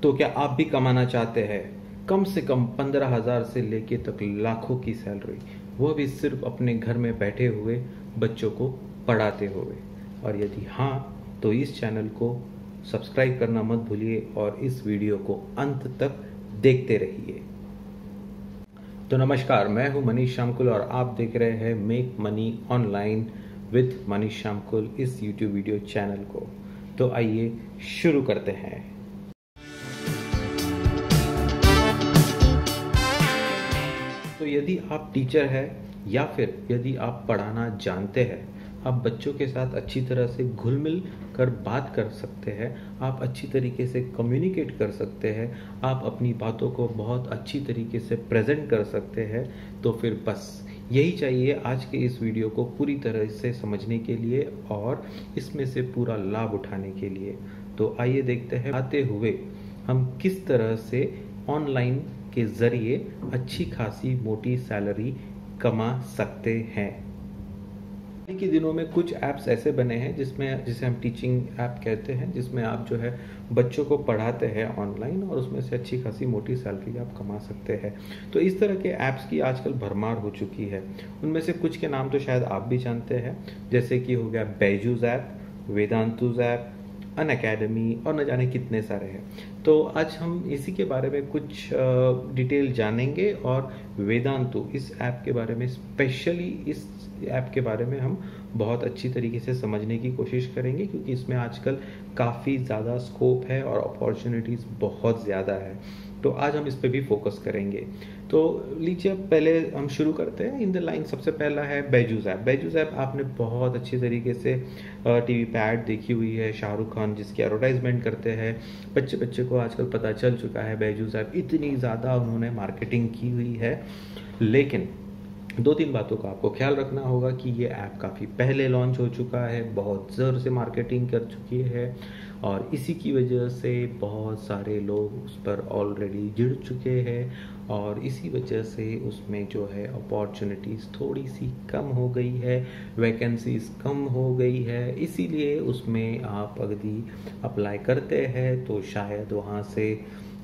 तो क्या आप भी कमाना चाहते हैं कम से कम 15,000 से लेके तक लाखों की सैलरी, वो भी सिर्फ अपने घर में बैठे हुए बच्चों को पढ़ाते हुए? और यदि हाँ, तो इस चैनल को सब्सक्राइब करना मत भूलिए और इस वीडियो को अंत तक देखते रहिए। तो नमस्कार, मैं हूं मनीष श्यामकुल और आप देख रहे हैं make money online with Manish Shyamkul इस यूट्यूब वीडियो चैनल को। तो आइए शुरू करते हैं। तो यदि आप टीचर हैं या फिर यदि आप पढ़ाना जानते हैं, आप बच्चों के साथ अच्छी तरह से घुल मिल कर बात कर सकते हैं, आप अच्छी तरीके से कम्युनिकेट कर सकते हैं, आप अपनी बातों को बहुत अच्छी तरीके से प्रेजेंट कर सकते हैं, तो फिर बस यही चाहिए आज के इस वीडियो को पूरी तरह से समझने के लिए और इसमें से पूरा लाभ उठाने के लिए। तो आइए देखते हैं आते हुए हम किस तरह से ऑनलाइन के जरिए अच्छी खासी मोटी सैलरी कमा सकते हैं। हाल के दिनों में कुछ ऐप्स ऐसे बने हैं जिसे हम टीचिंग ऐप कहते हैं, जिसमें आप जो है बच्चों को पढ़ाते हैं ऑनलाइन और उसमें से अच्छी खासी मोटी सैलरी आप कमा सकते हैं। तो इस तरह के ऐप्स की आजकल भरमार हो चुकी है। उनमें से कुछ के नाम तो शायद आप भी जानते हैं, जैसे कि हो गया बैजूस ऐप, वेदांतुस ऐप, अनअकैडमी और न जाने कितने सारे हैं। तो आज हम इसी के बारे में कुछ डिटेल जानेंगे और वेदांतु इस ऐप के बारे में, स्पेशली इस ऐप के बारे में हम बहुत अच्छी तरीके से समझने की कोशिश करेंगे, क्योंकि इसमें आजकल काफ़ी ज़्यादा स्कोप है और अपॉर्चुनिटीज़ बहुत ज़्यादा है। तो आज हम इस पे भी फोकस करेंगे। तो लीजिए पहले हम शुरू करते हैं। इन द लाइन सबसे पहला है बैजूस ऐप। बैजूस ऐप आपने बहुत अच्छी तरीके से टीवी पे ऐड देखी हुई है, शाहरुख खान जिसकी एडवर्टाइजमेंट करते हैं। बच्चे को आजकल पता चल चुका है बैजूस ऐप, इतनी ज़्यादा उन्होंने मार्केटिंग की हुई है। लेकिन दो तीन बातों का आपको ख्याल रखना होगा कि ये ऐप काफ़ी पहले लॉन्च हो चुका है, बहुत ज़ोर से मार्केटिंग कर चुकी है और इसी की वजह से बहुत सारे लोग उस पर ऑलरेडी जुड़ चुके हैं और इसी वजह से उसमें जो है अपॉर्चुनिटीज़ थोड़ी सी कम हो गई है, वैकेंसीज कम हो गई है। इसीलिए उसमें आप यदि अप्लाई करते हैं तो शायद वहाँ से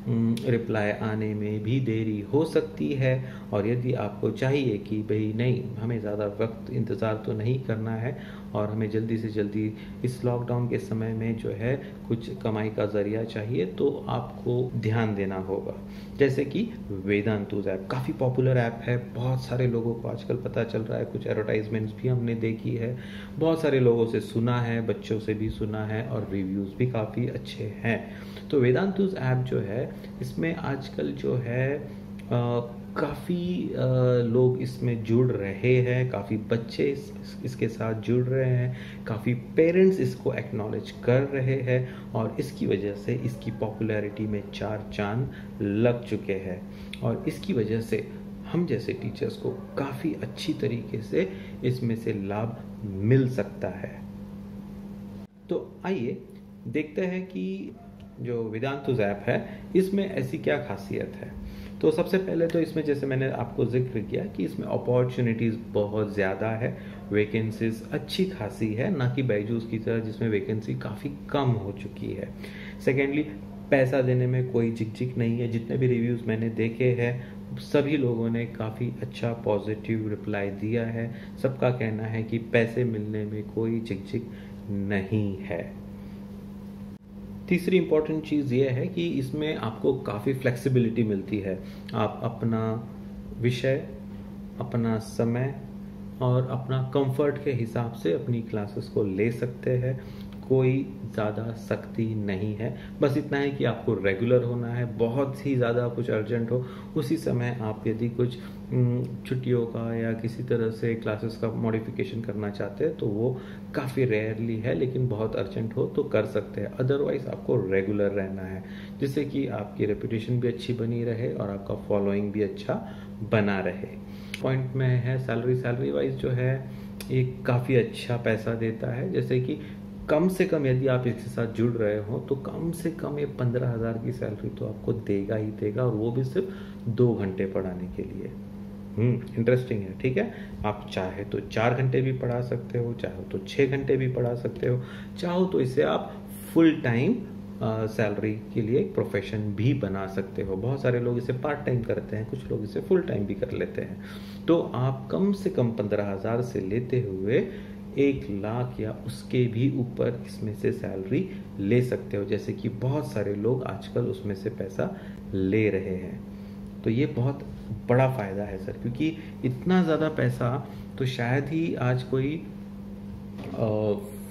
रिप्लाई आने में भी देरी हो सकती है। और यदि आपको चाहिए कि भाई नहीं, हमें ज़्यादा वक्त इंतज़ार तो नहीं करना है और हमें जल्दी से जल्दी इस लॉकडाउन के समय में जो है कुछ कमाई का ज़रिया चाहिए, तो आपको ध्यान देना होगा। जैसे कि वेदांतुस ऐप काफ़ी पॉपुलर ऐप है, बहुत सारे लोगों को आजकल पता चल रहा है, कुछ एडवर्टाइजमेंट्स भी हमने देखी है, बहुत सारे लोगों से सुना है, बच्चों से भी सुना है और रिव्यूज़ भी काफ़ी अच्छे हैं। तो वेदांतुस ऐप जो है, इसमें आजकल जो है काफ़ी लोग इसमें जुड़ रहे हैं, काफ़ी बच्चे इसके साथ जुड़ रहे हैं, काफ़ी पेरेंट्स इसको एक्नॉलेज कर रहे हैं और इसकी वजह से इसकी पॉपुलैरिटी में चार चांद लग चुके हैं और इसकी वजह से हम जैसे टीचर्स को काफ़ी अच्छी तरीके से इसमें से लाभ मिल सकता है। तो आइए देखते हैं कि जो वेदांतुस ऐप है इसमें ऐसी क्या खासियत है। तो सबसे पहले तो इसमें, जैसे मैंने आपको जिक्र किया, कि इसमें अपॉर्चुनिटीज़ बहुत ज़्यादा है, वैकेंसीज अच्छी खासी है, ना कि बैजूस की तरह जिसमें वैकेंसी काफ़ी कम हो चुकी है। सेकेंडली, पैसा देने में कोई झिकझिक नहीं है। जितने भी रिव्यूज़ मैंने देखे हैं सभी लोगों ने काफ़ी अच्छा पॉजिटिव रिप्लाई दिया है। सबका कहना है कि पैसे मिलने में कोई झिकझिक नहीं है। तीसरी इम्पॉर्टेंट चीज़ ये है कि इसमें आपको काफ़ी फ्लेक्सिबिलिटी मिलती है। आप अपना विषय, अपना समय और अपना कंफर्ट के हिसाब से अपनी क्लासेस को ले सकते हैं। कोई ज़्यादा सख्ती नहीं है, बस इतना है कि आपको रेगुलर होना है। बहुत ही ज़्यादा कुछ अर्जेंट हो उसी समय आप यदि कुछ छुट्टियों का या किसी तरह से क्लासेस का मॉडिफिकेशन करना चाहते हैं तो वो काफ़ी रेयरली है, लेकिन बहुत अर्जेंट हो तो कर सकते हैं। अदरवाइज आपको रेगुलर रहना है, जिससे कि आपकी रेपुटेशन भी अच्छी बनी रहे और आपका फॉलोइंग भी अच्छा बना रहे। पॉइंट में है सैलरी वाइज जो है ये काफ़ी अच्छा पैसा देता है। जैसे कि कम से कम यदि आप इसके साथ जुड़ रहे हो तो कम से कम ये 15,000 की सैलरी तो आपको देगा ही देगा, और वो भी सिर्फ 2 घंटे पढ़ाने के लिए। इंटरेस्टिंग है, ठीक है। आप चाहे तो 4 घंटे भी पढ़ा सकते हो, चाहे तो 6 घंटे भी पढ़ा सकते हो, चाहो तो इसे आप फुल टाइम सैलरी के लिए एक प्रोफेशन भी बना सकते हो। बहुत सारे लोग इसे पार्ट टाइम करते हैं, कुछ लोग इसे फुल टाइम भी कर लेते हैं। तो आप कम से कम 15,000 से लेते हुए 1 लाख या उसके भी ऊपर इसमें से सैलरी ले सकते हो, जैसे कि बहुत सारे लोग आजकल उसमें से पैसा ले रहे हैं। तो ये बहुत बड़ा फ़ायदा है सर, क्योंकि इतना ज़्यादा पैसा तो शायद ही आज कोई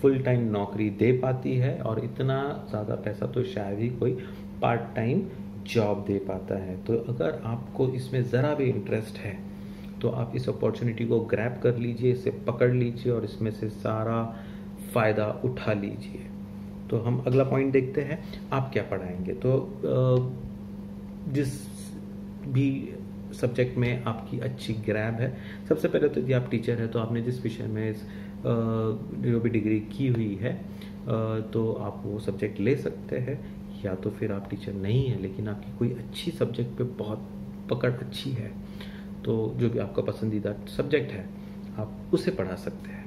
फुल टाइम नौकरी दे पाती है, और इतना ज़्यादा पैसा तो शायद ही कोई पार्ट टाइम जॉब दे पाता है। तो अगर आपको इसमें ज़रा भी इंटरेस्ट है तो आप इस अपॉर्चुनिटी को ग्रैब कर लीजिए, इसे पकड़ लीजिए और इसमें से सारा फ़ायदा उठा लीजिए। तो हम अगला पॉइंट देखते हैं, आप क्या पढ़ाएंगे। तो जिस भी सब्जेक्ट में आपकी अच्छी ग्रैब है, सबसे पहले तो यदि आप टीचर है तो आपने जिस विषय में जो भी डिग्री की हुई है तो आप वो सब्जेक्ट ले सकते हैं, या तो फिर आप टीचर नहीं है लेकिन आपकी कोई अच्छी सब्जेक्ट पे बहुत पकड़ अच्छी है, तो जो भी आपका पसंदीदा सब्जेक्ट है आप उसे पढ़ा सकते हैं।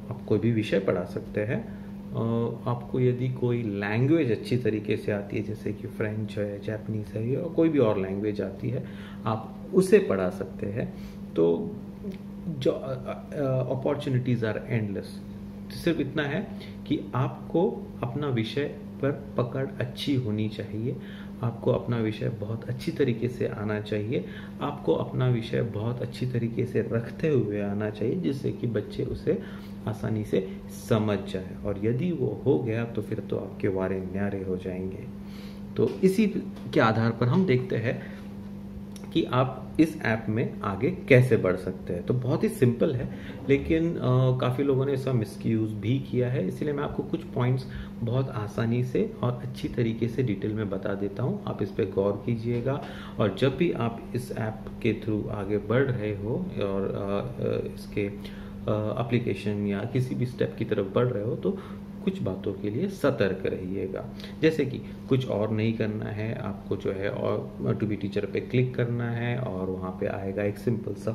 आप कोई भी विषय पढ़ा सकते हैं। आपको यदि कोई लैंग्वेज अच्छी तरीके से आती है, जैसे कि फ्रेंच है, जापानीज है, या कोई भी और लैंग्वेज आती है, आप उसे पढ़ा सकते हैं। तो जो अपॉर्चुनिटीज़ आर एंडलेस। सिर्फ इतना है कि आपको अपना विषय पर पकड़ अच्छी होनी चाहिए, आपको अपना विषय बहुत अच्छी तरीके से आना चाहिए, आपको अपना विषय बहुत अच्छी तरीके से रखते हुए आना चाहिए, जिससे कि बच्चे उसे आसानी से समझ जाए। और यदि वो हो गया तो फिर तो आपके वारे न्यारे हो जाएंगे। तो इसी के आधार पर हम देखते हैं कि आप इस ऐप में आगे कैसे बढ़ सकते हैं। तो बहुत ही सिंपल है, लेकिन काफ़ी लोगों ने इसका मिसयूज़ भी किया है, इसलिए मैं आपको कुछ पॉइंट्स बहुत आसानी से और अच्छी तरीके से डिटेल में बता देता हूँ। आप इस पर गौर कीजिएगा, और जब भी आप इस ऐप के थ्रू आगे बढ़ रहे हो और इसके एप्लीकेशन या किसी भी स्टेप की तरफ बढ़ रहे हो, तो कुछ बातों के लिए सतर्क रहिएगा। जैसे कि कुछ और नहीं करना है, आपको जो है और टू बी टीचर पे क्लिक करना है, और वहाँ पे आएगा एक सिंपल सा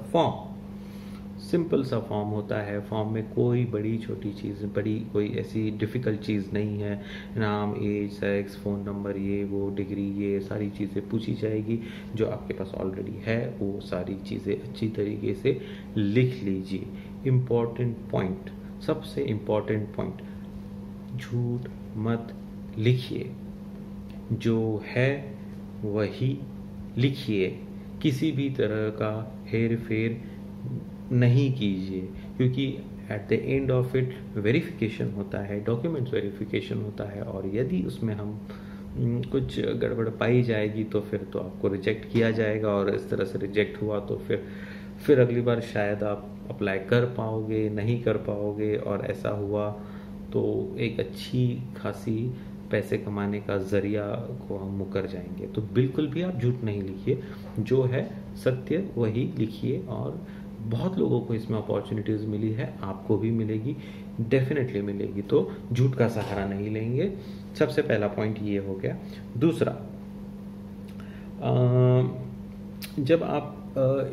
फॉर्म होता है। फॉर्म में कोई बड़ी छोटी चीज़, बड़ी कोई ऐसी डिफ़िकल्ट चीज़ नहीं है। नाम, एज, सेक्स, फ़ोन नंबर, ये वो, डिग्री, ये सारी चीज़ें पूछी जाएगी। जो आपके पास ऑलरेडी है वो सारी चीज़ें अच्छी तरीके से लिख लीजिए। इम्पॉर्टेंट पॉइंट, सबसे इम्पॉर्टेंट पॉइंट, झूठ मत लिखिए, जो है वही लिखिए। किसी भी तरह का हेर फेर नहीं कीजिए, क्योंकि at the end of it verification होता है, डॉक्यूमेंट्स वेरिफिकेशन होता है, और यदि उसमें हम कुछ गड़बड़ पाई जाएगी तो फिर तो आपको रिजेक्ट किया जाएगा, और इस तरह से रिजेक्ट हुआ तो फिर अगली बार शायद आप अप्लाई कर पाओगे, नहीं कर पाओगे, और ऐसा हुआ तो एक अच्छी खासी पैसे कमाने का ज़रिया को हम मुकर जाएंगे। तो बिल्कुल भी आप झूठ नहीं लिखिए, जो है सत्य वही लिखिए। और बहुत लोगों को इसमें अपॉर्चुनिटीज़ मिली है, आपको भी मिलेगी, डेफिनेटली मिलेगी। तो झूठ का सहारा नहीं लेंगे। सबसे पहला पॉइंट ये हो गया। दूसरा, जब आप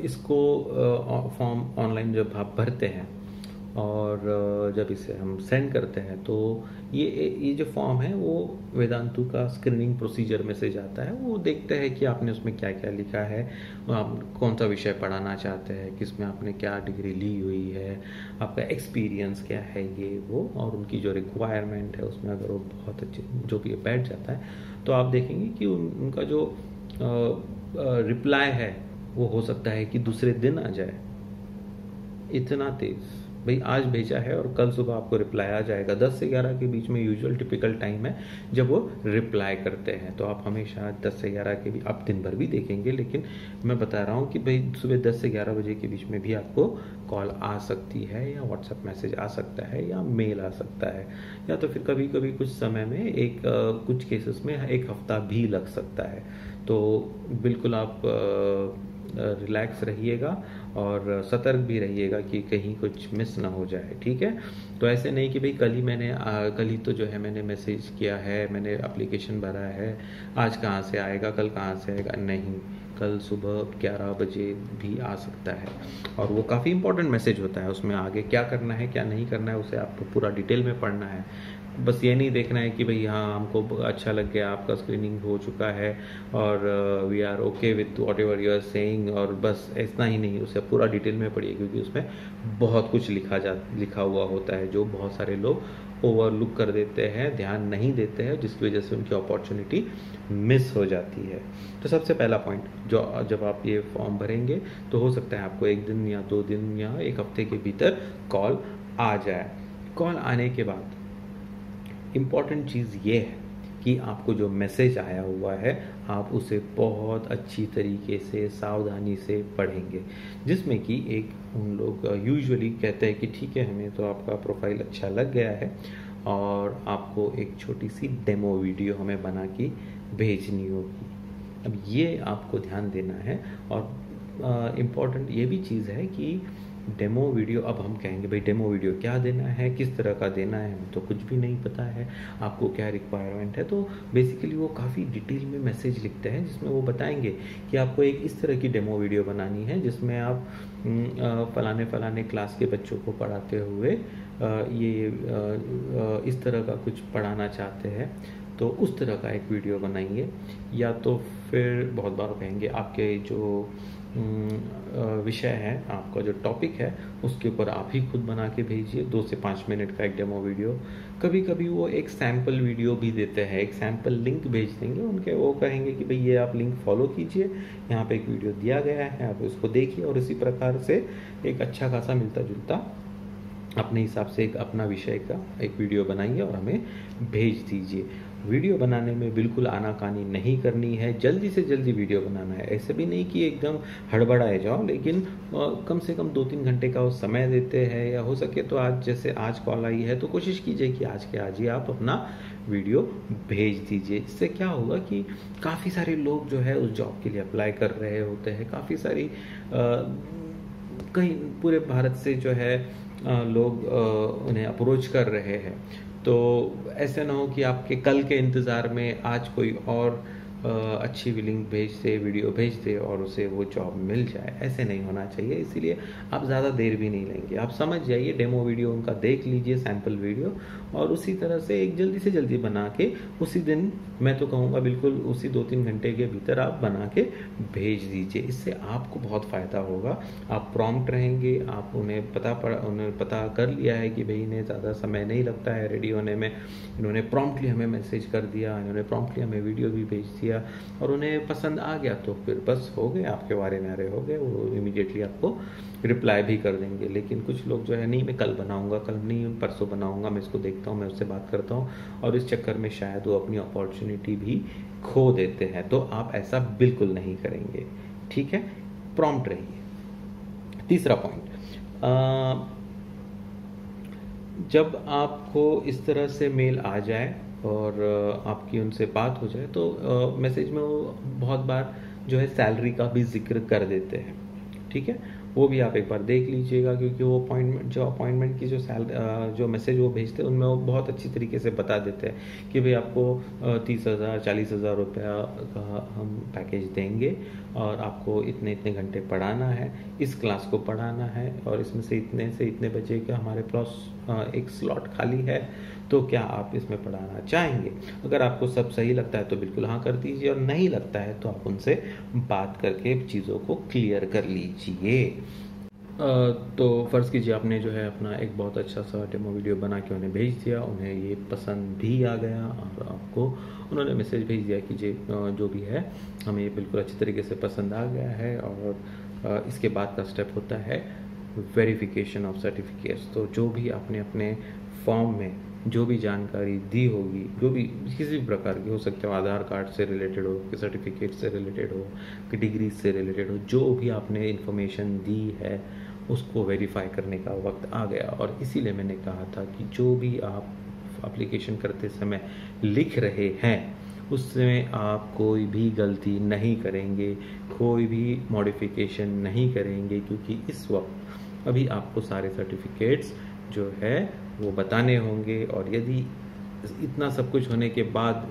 इसको फॉर्म ऑनलाइन जब आप भरते हैं और जब इसे हम सेंड करते हैं, तो ये जो फॉर्म है वो वेदांतु का स्क्रीनिंग प्रोसीजर में से जाता है। वो देखते हैं कि आपने उसमें क्या क्या लिखा है, आप कौन सा विषय पढ़ाना चाहते हैं, किसमें आपने क्या डिग्री ली हुई है, आपका एक्सपीरियंस क्या है, ये वो, और उनकी जो रिक्वायरमेंट है उसमें अगर वो बहुत अच्छे जो भी बैठ जाता है, तो आप देखेंगे कि उनका जो रिप्लाई है वो हो सकता है कि दूसरे दिन आ जाए। इतना तेज़ भाई, आज भेजा है और कल सुबह आपको रिप्लाई आ जाएगा। 10 से 11 के बीच में यूजुअल टिपिकल टाइम है जब वो रिप्लाई करते हैं। तो आप हमेशा 10 से 11 के भी, आप दिन भर भी देखेंगे, लेकिन मैं बता रहा हूँ कि भाई सुबह 10 से 11 बजे के बीच में भी आपको कॉल आ सकती है, या व्हाट्सएप मैसेज आ सकता है, या मेल आ सकता है, या तो फिर कभी कभी कुछ समय में कुछ केसेस में 1 हफ्ता भी लग सकता है। तो बिल्कुल आप रिलैक्स रहिएगा और सतर्क भी रहिएगा कि कहीं कुछ मिस ना हो जाए, ठीक है। तो ऐसे नहीं कि भाई कल ही तो जो है मैंने मैसेज किया है, मैंने एप्लीकेशन भरा है, आज कहाँ से आएगा, कल कहाँ से आएगा, नहीं, कल सुबह 11 बजे भी आ सकता है। और वो काफ़ी इंपॉर्टेंट मैसेज होता है, उसमें आगे क्या करना है क्या नहीं करना है उसे आपको पूरा डिटेल में पढ़ना है। बस ये नहीं देखना है कि भाई हाँ हमको अच्छा लग गया, आपका स्क्रीनिंग हो चुका है और we are okay with whatever you are saying, और बस इतना ही नहीं, उसे पूरा डिटेल में पढ़िए, क्योंकि उसमें बहुत कुछ लिखा हुआ होता है जो बहुत सारे लोग ओवरलुक कर देते हैं, ध्यान नहीं देते हैं, जिसकी वजह से उनकी अपॉर्चुनिटी मिस हो जाती है। तो सबसे पहला पॉइंट, जो जब आप ये फॉर्म भरेंगे तो हो सकता है आपको 1 दिन या 2 दिन या 1 हफ्ते के भीतर कॉल आ जाए। कॉल आने के बाद इम्पॉर्टेंट चीज़ ये है कि आपको जो मैसेज आया हुआ है आप उसे बहुत अच्छी तरीके से सावधानी से पढ़ेंगे, जिसमें कि एक उन लोग यूजुअली कहते हैं कि ठीक है हमें तो आपका प्रोफाइल अच्छा लग गया है और आपको एक छोटी सी डेमो वीडियो हमें बना के भेजनी होगी। अब ये आपको ध्यान देना है, और इम्पॉर्टेंट ये भी चीज़ है कि डेमो वीडियो, अब हम कहेंगे भाई डेमो वीडियो क्या देना है, किस तरह का देना है, हमें तो कुछ भी नहीं पता है, आपको क्या रिक्वायरमेंट है। तो बेसिकली वो काफ़ी डिटेल में मैसेज लिखते हैं जिसमें वो बताएंगे कि आपको एक इस तरह की डेमो वीडियो बनानी है जिसमें आप फलाने क्लास के बच्चों को पढ़ाते हुए इस तरह का कुछ पढ़ाना चाहते हैं, तो उस तरह का एक वीडियो बनाइए। या तो फिर बहुत बार कहेंगे आपके जो विषय है, आपका जो टॉपिक है उसके ऊपर आप ही खुद बना के भेजिए 2 से 5 मिनट का एक डेमो वीडियो। कभी कभी वो एक सैम्पल वीडियो भी देते हैं, एक सैम्पल लिंक भेज देंगे उनके, वो कहेंगे कि भाई ये आप लिंक फॉलो कीजिए, यहाँ पे एक वीडियो दिया गया है आप उसको देखिए, और इसी प्रकार से एक अच्छा खासा मिलता जुलता अपने हिसाब से एक अपना विषय का एक वीडियो बनाइए और हमें भेज दीजिए। वीडियो बनाने में बिल्कुल आनाकानी नहीं करनी है, जल्दी से जल्दी वीडियो बनाना है, ऐसे भी नहीं कि एकदम हड़बड़ाए जाओ, लेकिन कम से कम 2-3 घंटे का वो समय देते हैं, या हो सके तो आज जैसे आज कॉल आई है तो कोशिश कीजिए कि आज के आज ही आप अपना वीडियो भेज दीजिए। इससे क्या होगा कि काफ़ी सारे लोग जो है उस जॉब के लिए अप्लाई कर रहे होते हैं, काफ़ी सारी कहीं पूरे भारत से जो है लोग उन्हें अप्रोच कर रहे हैं। तो ऐसे ना हो कि आपके कल के इंतज़ार में आज कोई और अच्छी लिंक भेज दे, वीडियो भेज दे और उसे वो जॉब मिल जाए, ऐसे नहीं होना चाहिए। इसीलिए आप ज़्यादा देर भी नहीं लेंगे, आप समझ जाइए, डेमो वीडियो उनका देख लीजिए, सैम्पल वीडियो, और उसी तरह से एक जल्दी से जल्दी बना के उसी दिन, मैं तो कहूँगा बिल्कुल उसी 2-3 घंटे के भीतर आप बना के भेज दीजिए। इससे आपको बहुत फ़ायदा होगा, आप प्रॉम्प्ट रहेंगे, आप उन्हें पता कर लिया है कि भाई इन्हें ज़्यादा समय नहीं लगता है रेडी होने में, इन्होंने प्रॉम्प्टली हमें मैसेज कर दिया, इन्होंने प्रॉम्प्टली हमें वीडियो भी भेज दिया और उन्हें पसंद आ गया, तो फिर बस हो गए, आपके वारे नारे हो गए, वो इमीडिएटली आपको रिप्लाई भी कर देंगे। लेकिन कुछ लोग जो है नहीं मैं कल बनाऊंगा, कल नहीं परसों बनाऊंगा, मैं इसको देखता हूँ, मैं उससे बात करता हूँ, और इस चक्कर में शायद वो अपनी अपॉर्चुनिटी भी खो देते हैं। तो आप ऐसा बिल्कुल नहीं करेंगे, ठीक है, प्रॉम्प्ट रहिए। तीसरा पॉइंट, जब आपको इस तरह से मेल आ जाए और आपकी उनसे बात हो जाए तो मैसेज में वो बहुत बार जो है सैलरी का भी जिक्र कर देते हैं, ठीक है, वो भी आप एक बार देख लीजिएगा, क्योंकि वो अपॉइंटमेंट की जो मैसेज वो भेजते हैं उनमें वो बहुत अच्छी तरीके से बता देते हैं कि भाई आपको 30,000 40,000 रुपया का हम पैकेज देंगे और आपको इतने इतने घंटे पढ़ाना है, इस क्लास को पढ़ाना है, और इसमें से इतने बजे का हमारे पास एक स्लॉट खाली है, तो क्या आप इसमें पढ़ाना चाहेंगे। अगर आपको सब सही लगता है तो बिल्कुल हाँ कर दीजिए, और नहीं लगता है तो आप उनसे बात करके चीज़ों को क्लियर कर लीजिए। तो फ़र्ज़ कीजिए आपने जो है अपना एक बहुत अच्छा सा डेमो वीडियो बना के उन्हें भेज दिया, उन्हें ये पसंद भी आ गया और आपको उन्होंने मैसेज भेज दिया कि जो भी है हमें ये बिल्कुल अच्छी तरीके से पसंद आ गया है, और इसके बाद का स्टेप होता है वेरिफिकेशन ऑफ सर्टिफिकेट्स। तो जो भी आपने अपने फॉर्म में जो भी जानकारी दी होगी, जो भी किसी भी प्रकार की हो सकते हो, आधार कार्ड से रिलेटेड हो, कि सर्टिफिकेट से रिलेटेड हो, कि डिग्री से रिलेटेड हो, जो भी आपने इन्फॉर्मेशन दी है उसको वेरीफाई करने का वक्त आ गया। और इसीलिए मैंने कहा था कि जो भी आप एप्लीकेशन करते समय लिख रहे हैं उसमें आप कोई भी गलती नहीं करेंगे, कोई भी मॉडिफिकेशन नहीं करेंगे, क्योंकि इस वक्त अभी आपको सारे सर्टिफिकेट्स जो है वो बताने होंगे, और यदि इतना सब कुछ होने के बाद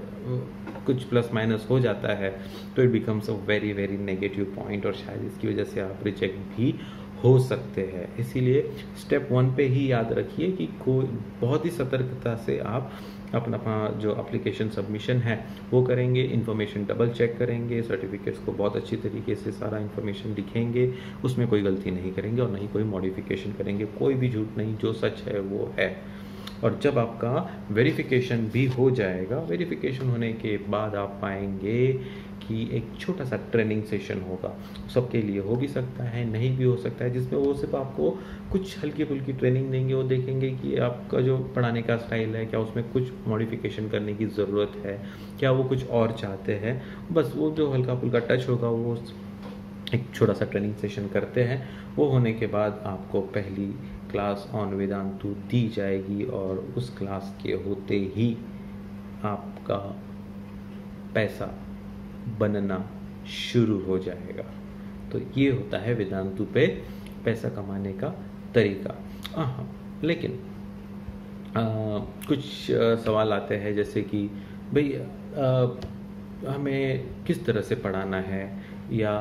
कुछ प्लस माइनस हो जाता है तो it becomes a very very negative point, और शायद इसकी वजह से आप रिजेक्ट भी हो सकते हैं। इसीलिए स्टेप 1 पे ही याद रखिए कि कोई बहुत ही सतर्कता से आप अपना अपना जो एप्लीकेशन सबमिशन है वो करेंगे, इन्फॉर्मेशन डबल चेक करेंगे, सर्टिफिकेट्स को बहुत अच्छी तरीके से सारा इन्फॉर्मेशन लिखेंगे, उसमें कोई गलती नहीं करेंगे और नहीं कोई मॉडिफिकेशन करेंगे, कोई भी झूठ नहीं, जो सच है वो है। और जब आपका वेरिफिकेशन भी हो जाएगा, वेरिफिकेशन होने के बाद आप पाएंगे कि एक छोटा सा ट्रेनिंग सेशन होगा, सबके लिए हो भी सकता है, नहीं भी हो सकता है, जिसमें वो सिर्फ आपको कुछ हल्की फुल्की ट्रेनिंग देंगे। वो देखेंगे कि आपका जो पढ़ाने का स्टाइल है, क्या उसमें कुछ मॉडिफिकेशन करने की ज़रूरत है, क्या वो कुछ और चाहते हैं। बस वो जो हल्का फुल्का टच होगा वो एक छोटा सा ट्रेनिंग सेशन करते हैं। वो होने के बाद आपको पहली क्लास ऑन वेदांतु दी जाएगी और उस क्लास के होते ही आपका पैसा बनना शुरू हो जाएगा। तो ये होता है वेदांतु पे पैसा कमाने का तरीका। हाँ, लेकिन कुछ सवाल आते हैं, जैसे कि भाई हमें किस तरह से पढ़ाना है, या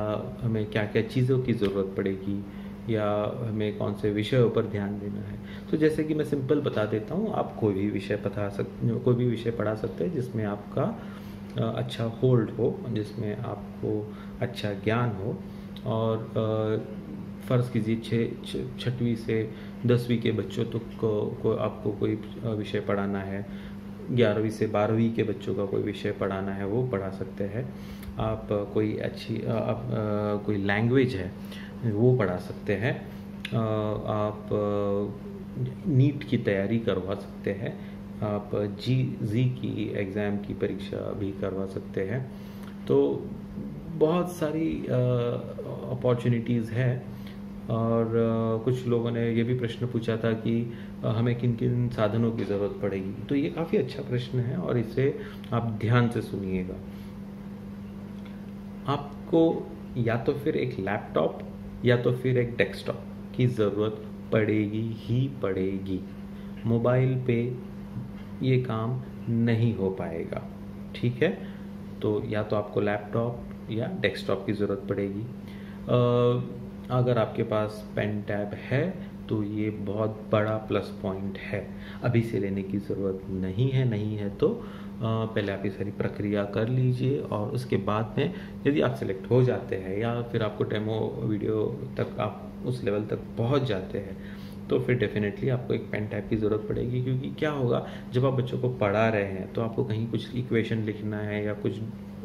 हमें क्या क्या चीज़ों की ज़रूरत पड़ेगी, या हमें कौन से विषयों पर ध्यान देना है। तो जैसे कि मैं सिंपल बता देता हूँ, आप कोई भी विषय पढ़ा सकते हैं जिसमें आपका अच्छा होल्ड हो, जिसमें आपको अच्छा ज्ञान हो। और फ़र्ज़ कीजिए 6वीं से 10वीं के बच्चों तक को आपको कोई विषय पढ़ाना है, 11वीं से 12वीं के बच्चों का कोई विषय पढ़ाना है, वो पढ़ा सकते हैं आप। कोई अच्छी कोई लैंग्वेज है वो पढ़ा सकते हैं आप। नीट की तैयारी करवा सकते हैं आप, जी की एग्ज़ाम की परीक्षा भी करवा सकते हैं। तो बहुत सारी अपॉर्चुनिटीज़ हैं। और कुछ लोगों ने ये भी प्रश्न पूछा था कि हमें किन किन साधनों की ज़रूरत पड़ेगी। तो ये काफ़ी अच्छा प्रश्न है और इसे आप ध्यान से सुनिएगा। आपको या तो फिर एक लैपटॉप या तो फिर एक डेस्कटॉप की ज़रूरत पड़ेगी ही पड़ेगी। मोबाइल पे ये काम नहीं हो पाएगा, ठीक है। तो या तो आपको लैपटॉप या डेस्कटॉप की ज़रूरत पड़ेगी। अगर आपके पास पेन टैब है तो ये बहुत बड़ा प्लस पॉइंट है। अभी से लेने की ज़रूरत नहीं है तो पहले आप ये सारी प्रक्रिया कर लीजिए, और उसके बाद में यदि आप सिलेक्ट हो जाते हैं या फिर आपको डेमो वीडियो तक आप उस लेवल तक पहुंच जाते हैं, तो फिर डेफिनेटली आपको एक पेन टैब की ज़रूरत पड़ेगी। क्योंकि क्या होगा, जब आप बच्चों को पढ़ा रहे हैं तो आपको कहीं कुछ इक्वेशन लिखना है या कुछ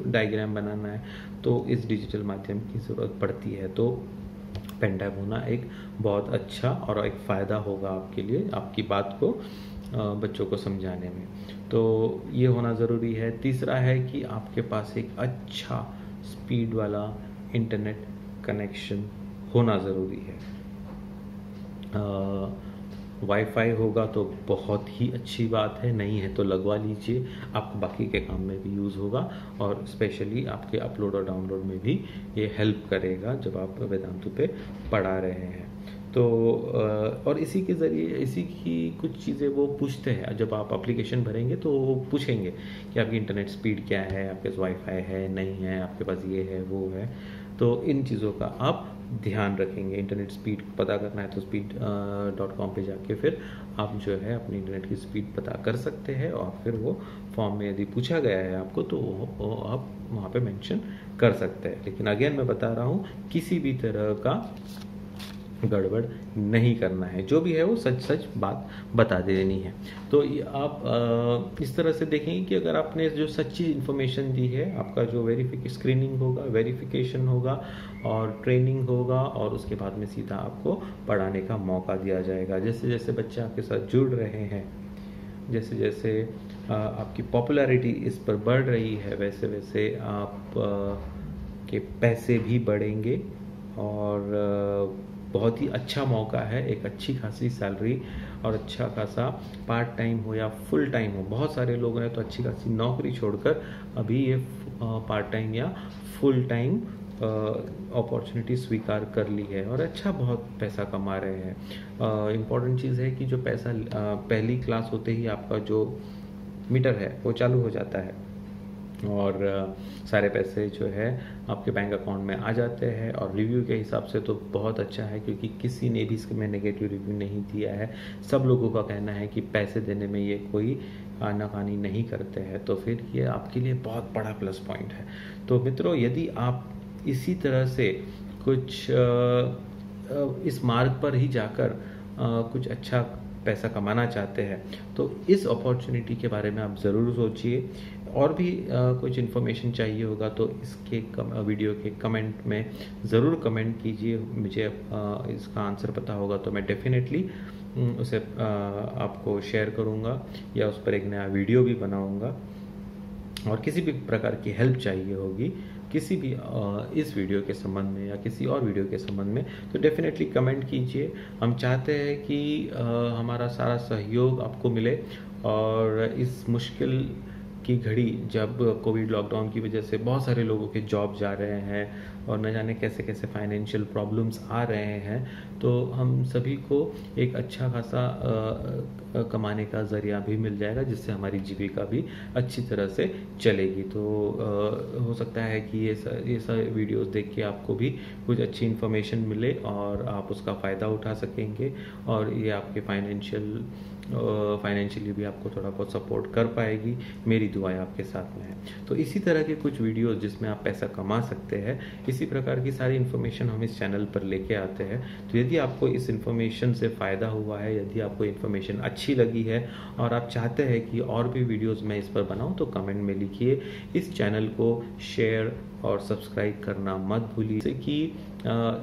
डायग्राम बनाना है, तो इस डिजिटल माध्यम की ज़रूरत पड़ती है। तो पेन टैब होना एक बहुत अच्छा और एक फ़ायदा होगा आपके लिए, आपकी बात को बच्चों को समझाने में। तो ये होना ज़रूरी है। तीसरा है कि आपके पास एक अच्छा स्पीड वाला इंटरनेट कनेक्शन होना ज़रूरी है। वाईफाई होगा तो बहुत ही अच्छी बात है, नहीं है तो लगवा लीजिए, आपको बाकी के काम में भी यूज़ होगा और स्पेशली आपके अपलोड और डाउनलोड में भी ये हेल्प करेगा जब आप वेदांतु पे पढ़ा रहे हैं। तो और इसी के ज़रिए इसी की कुछ चीज़ें वो पूछते हैं। जब आप एप्लीकेशन भरेंगे तो वो पूछेंगे कि आपकी इंटरनेट स्पीड क्या है, आपके पास वाईफाई है नहीं है, आपके पास ये है वो है। तो इन चीज़ों का आप ध्यान रखेंगे। इंटरनेट स्पीड पता करना है तो speed.com पे जाके फिर आप जो है अपनी इंटरनेट की स्पीड पता कर सकते हैं, और फिर वो फॉर्म में यदि पूछा गया है आपको तो वो आप वहाँ पे मेंशन कर सकते हैं। लेकिन अगेन मैं बता रहा हूँ, किसी भी तरह का गड़बड़ नहीं करना है, जो भी है वो सच सच बात बता देनी है। तो आप इस तरह से देखेंगे कि अगर आपने जो सच्ची इन्फॉर्मेशन दी है, आपका जो स्क्रीनिंग होगा, वेरिफिकेशन होगा और ट्रेनिंग होगा, और उसके बाद में सीधा आपको पढ़ाने का मौका दिया जाएगा। जैसे जैसे बच्चे आपके साथ जुड़ रहे हैं, जैसे जैसे आपकी पॉपुलैरिटी इस पर बढ़ रही है, वैसे वैसे आप के पैसे भी बढ़ेंगे। और बहुत ही अच्छा मौका है, एक अच्छी खासी सैलरी और अच्छा खासा पार्ट टाइम हो या फुल टाइम हो। बहुत सारे लोगों ने तो अच्छी खासी नौकरी छोड़कर अभी ये पार्ट टाइम या फुल टाइम अपॉर्चुनिटी स्वीकार कर ली है और अच्छा बहुत पैसा कमा रहे हैं। इम्पॉर्टेंट चीज़ है कि जो पैसा पहली क्लास होते ही आपका जो मीटर है वो चालू हो जाता है, और सारे पैसे जो है आपके बैंक अकाउंट में आ जाते हैं। और रिव्यू के हिसाब से तो बहुत अच्छा है, क्योंकि किसी ने भी इसमें नेगेटिव रिव्यू नहीं दिया है। सब लोगों का कहना है कि पैसे देने में ये कोई आनाकानी नहीं करते हैं, तो फिर ये आपके लिए बहुत बड़ा प्लस पॉइंट है। तो मित्रों, यदि आप इसी तरह से कुछ इस मार्ग पर ही जाकर कुछ अच्छा पैसा कमाना चाहते हैं, तो इस अपॉर्चुनिटी के बारे में आप ज़रूर सोचिए। और भी कुछ इन्फॉर्मेशन चाहिए होगा तो इसके वीडियो के कमेंट में ज़रूर कमेंट कीजिए। मुझे इसका आंसर पता होगा तो मैं डेफिनेटली उसे आपको शेयर करूँगा या उस पर एक नया वीडियो भी बनाऊँगा। और किसी भी प्रकार की हेल्प चाहिए होगी किसी भी इस वीडियो के संबंध में या किसी और वीडियो के संबंध में, तो डेफिनेटली कमेंट कीजिए। हम चाहते हैं कि हमारा सारा सहयोग आपको मिले, और इस मुश्किल की घड़ी जब कोविड लॉकडाउन की वजह से बहुत सारे लोगों के जॉब जा रहे हैं और न जाने कैसे कैसे फाइनेंशियल प्रॉब्लम्स आ रहे हैं, तो हम सभी को एक अच्छा खासा कमाने का ज़रिया भी मिल जाएगा, जिससे हमारी जीविका भी अच्छी तरह से चलेगी। तो हो सकता है कि ये सारे वीडियोस देख के आपको भी कुछ अच्छी इन्फॉर्मेशन मिले और आप उसका फ़ायदा उठा सकेंगे, और ये आपके फाइनेंशियली भी आपको थोड़ा बहुत सपोर्ट कर पाएगी। मेरी दुआएं आपके साथ में है। तो इसी तरह के कुछ वीडियोस जिसमें आप पैसा कमा सकते हैं, इसी प्रकार की सारी इन्फॉर्मेशन हम इस चैनल पर लेके आते हैं। तो यदि आपको इस इन्फॉर्मेशन से फ़ायदा हुआ है, यदि आपको इन्फॉर्मेशन अच्छी लगी है और आप चाहते हैं कि और भी वीडियोज़ मैं इस पर बनाऊँ, तो कमेंट में लिखिए। इस चैनल को शेयर और सब्सक्राइब करना मत भूलिए, जिससे कि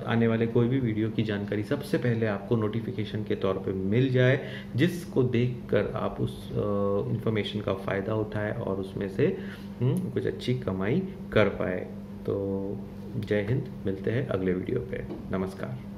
आने वाले कोई भी वीडियो की जानकारी सबसे पहले आपको नोटिफिकेशन के तौर पे मिल जाए, जिसको देखकर आप उस इंफॉर्मेशन का फ़ायदा उठाएं और उसमें से कुछ अच्छी कमाई कर पाए। तो जय हिंद, मिलते हैं अगले वीडियो पे। नमस्कार।